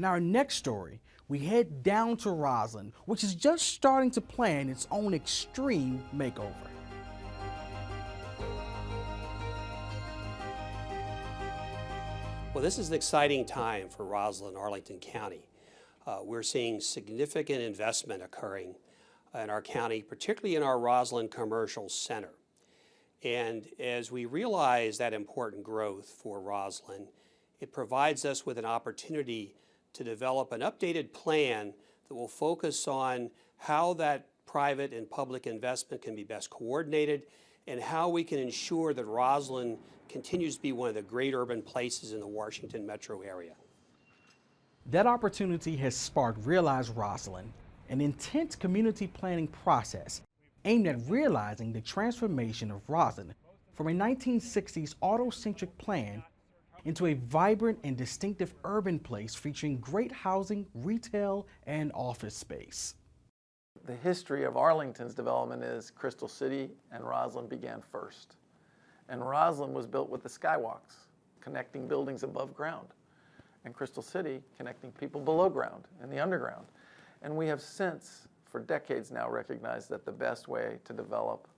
In our next story, we head down to Rosslyn, which is just starting to plan its own extreme makeover. Well, this is an exciting time for Rosslyn, Arlington County. We're seeing significant investment occurring in our county, particularly in our Rosslyn Commercial Center. And as we realize that important growth for Rosslyn, it provides us with an opportunity to develop an updated plan that will focus on how that private and public investment can be best coordinated and how we can ensure that Rosslyn continues to be one of the great urban places in the Washington metro area. That opportunity has sparked Realize Rosslyn, an intense community planning process aimed at realizing the transformation of Rosslyn from a 1960s auto-centric plan into a vibrant and distinctive urban place featuring great housing, retail, and office space. The history of Arlington's development is Crystal City and Rosslyn began first. And Rosslyn was built with the skywalks, connecting buildings above ground, and Crystal City connecting people below ground in the underground. And we have since, for decades now, recognized that the best way to develop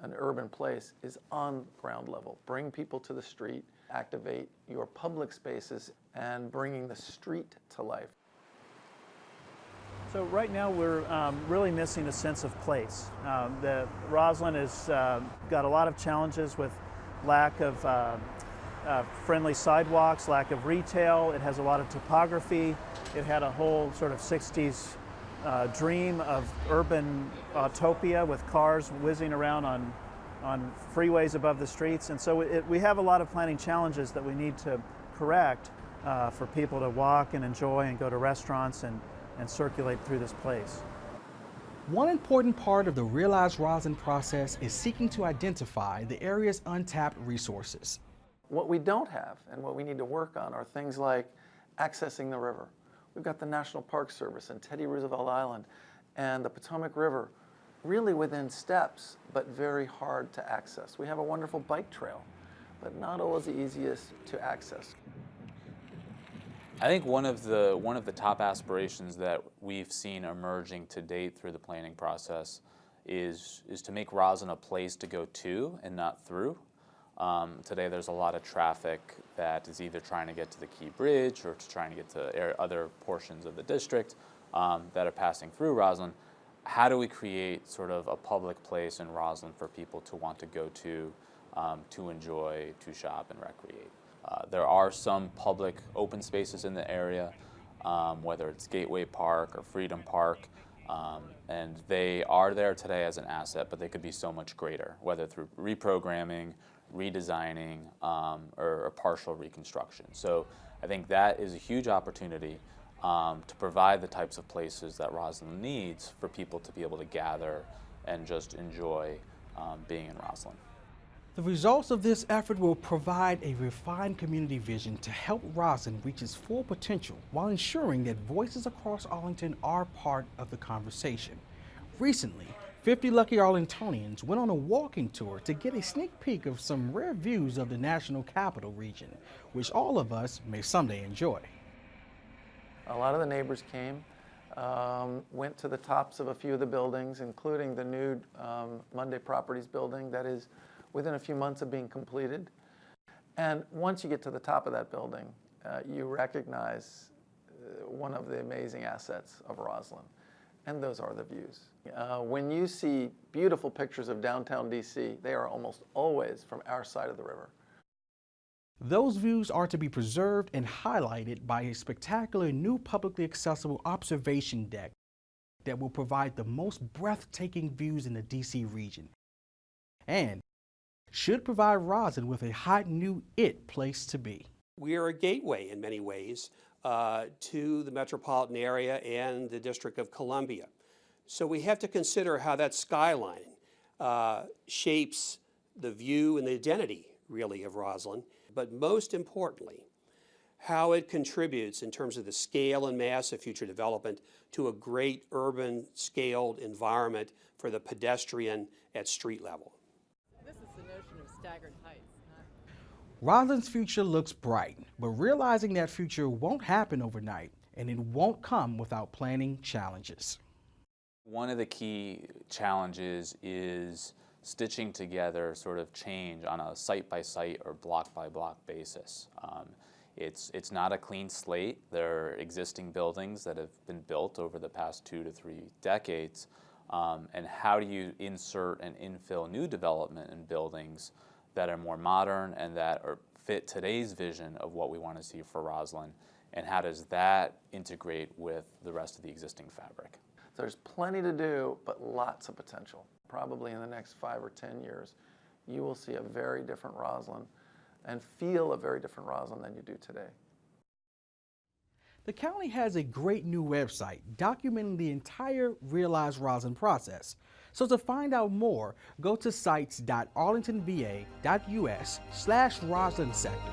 an urban place is on ground level. Bring people to the street, activate your public spaces, and bringing the street to life. So right now we're really missing a sense of place. The Rosslyn has got a lot of challenges with lack of friendly sidewalks, lack of retail. It has a lot of topography. It had a whole sort of 60s dream of urban utopia with cars whizzing around on freeways above the streets. And so we have a lot of planning challenges that we need to correct for people to walk and enjoy and go to restaurants and circulate through this place. One important part of the Realize Rosslyn process is seeking to identify the area's untapped resources. What we don't have and what we need to work on are things like accessing the river. We've got the National Park Service and Teddy Roosevelt Island and the Potomac River really within steps, but very hard to access. We have a wonderful bike trail, but not always the easiest to access. I think one of the top aspirations that we've seen emerging to date through the planning process is to make Rosslyn a place to go to and not through. Today there's a lot of traffic that is either trying to get to the Key Bridge or trying to get to other portions of the district that are passing through Rosslyn. How do we create sort of a public place in Rosslyn for people to want to go to enjoy, to shop and recreate? There are some public open spaces in the area, whether it's Gateway Park or Freedom Park, and they are there today as an asset, but they could be so much greater, whether through reprogramming, redesigning, or partial reconstruction. So I think that is a huge opportunity to provide the types of places that Rosslyn needs for people to be able to gather and just enjoy being in Rosslyn. The results of this effort will provide a refined community vision to help Rosslyn reach its full potential while ensuring that voices across Arlington are part of the conversation. Recently, 50 lucky Arlingtonians went on a walking tour to get a sneak peek of some rare views of the National Capital Region, which all of us may someday enjoy. A lot of the neighbors came, went to the tops of a few of the buildings, including the new Monday Properties building that is within a few months of being completed. And once you get to the top of that building, you recognize one of the amazing assets of Rosslyn, and those are the views. When you see beautiful pictures of downtown DC, they are almost always from our side of the river. Those views are to be preserved and highlighted by a spectacular new publicly accessible observation deck that will provide the most breathtaking views in the DC region, and should provide Rosslyn with a hot new place to be. We are a gateway in many ways to the metropolitan area and the District of Columbia. So we have to consider how that skyline shapes the view and the identity, really, of Rosslyn, but most importantly, how it contributes in terms of the scale and mass of future development to a great urban scaled environment for the pedestrian at street level. This is the notion of staggered heights. Roslyn's future looks bright, but realizing that future won't happen overnight and it won't come without planning challenges. One of the key challenges is stitching together sort of change on a site-by-site or block-by-block basis. It's not a clean slate. There are existing buildings that have been built over the past 2 to 3 decades, and how do you insert and infill new development in buildings that are more modern and that fit today's vision of what we want to see for Rosslyn, and how does that integrate with the rest of the existing fabric? There's plenty to do, but lots of potential. Probably in the next 5 or 10 years, you will see a very different Rosslyn and feel a very different Rosslyn than you do today. The county has a great new website documenting the entire Realize Rosslyn process. So to find out more, go to sites.arlingtonva.us/Rosslyn sector